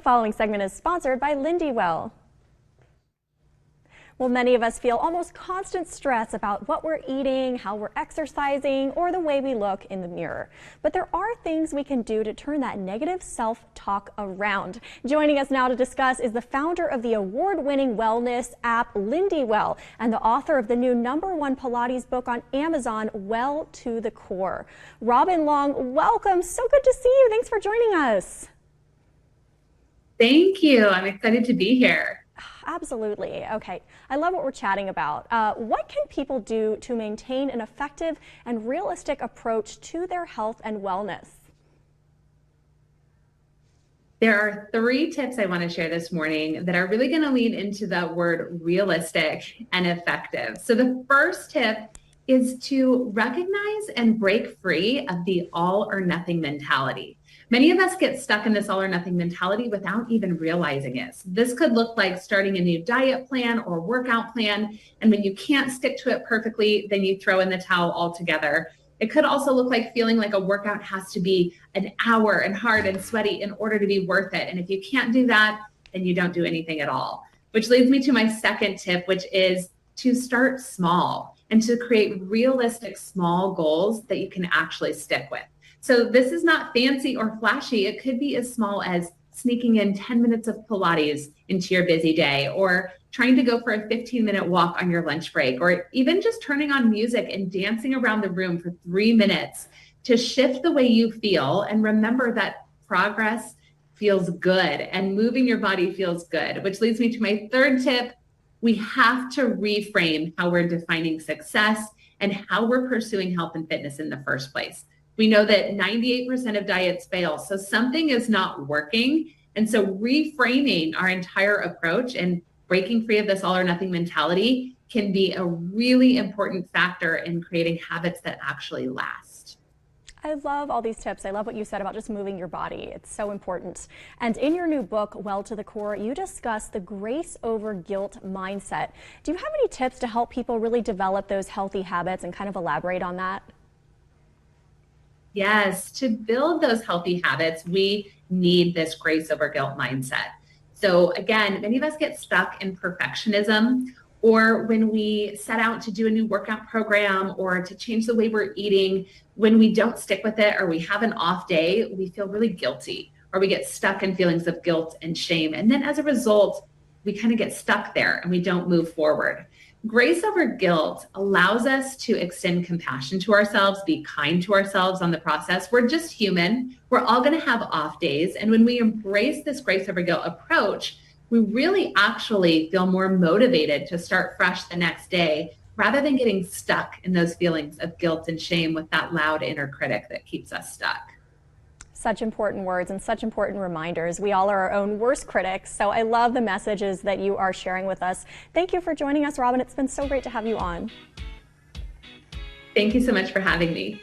following segment is sponsored by Lindywell. Well, many of us feel almost constant stress about what we're eating, how we're exercising, or the way we look in the mirror. But there are things we can do to turn that negative self-talk around. Joining us now to discuss is the founder of the award-winning wellness app Lindywell and the author of the new #1 Pilates book on Amazon, Well to the Core. Robin Long, welcome. So good to see you. Thanks for joining us. Thank you. I'm excited to be here. Absolutely. Okay. I love what we're chatting about. What can people do to maintain an effective and realistic approach to their health and wellness? There are 3 tips I want to share this morning that are really going to lean into the word realistic and effective. So the first tip is to recognize and break free of the all or nothing mentality. Many of us get stuck in this all or nothing mentality without even realizing it. So this could look like starting a new diet plan or workout plan, and when you can't stick to it perfectly, then you throw in the towel altogether. It could also look like feeling like a workout has to be an hour and hard and sweaty in order to be worth it. And if you can't do that, then you don't do anything at all. Which leads me to my second tip, which is to start small and to create realistic small goals that you can actually stick with. So this is not fancy or flashy. It could be as small as sneaking in 10 minutes of Pilates into your busy day, or trying to go for a 15-minute walk on your lunch break, or even just turning on music and dancing around the room for 3 minutes to shift the way you feel. And remember that progress feels good and moving your body feels good, which leads me to my third tip. We have to reframe how we're defining success and how we're pursuing health and fitness in the first place. We know that 98% of diets fail, so something is not working. And so reframing our entire approach and breaking free of this all or nothing mentality can be a really important factor in creating habits that actually last. I love all these tips. I love what you said about just moving your body. It's so important. And in your new book, Well to the Core, you discuss the grace over guilt mindset. Do you have any tips to help people really develop those healthy habits and kind of elaborate on that? Yes, to build those healthy habits, we need this grace over guilt mindset. So again, many of us get stuck in perfectionism, or when we set out to do a new workout program or to change the way we're eating, when we don't stick with it or we have an off day, we feel really guilty, or we get stuck in feelings of guilt and shame. And then as a result, we kind of get stuck there and we don't move forward. Grace over guilt allows us to extend compassion to ourselves, be kind to ourselves on the process. We're just human. We're all going to have off days. And when we embrace this grace over guilt approach, we really actually feel more motivated to start fresh the next day rather than getting stuck in those feelings of guilt and shame with that loud inner critic that keeps us stuck. Such important words and such important reminders. We all are our own worst critics, so I love the messages that you are sharing with us. Thank you for joining us, Robin. It's been so great to have you on. Thank you so much for having me.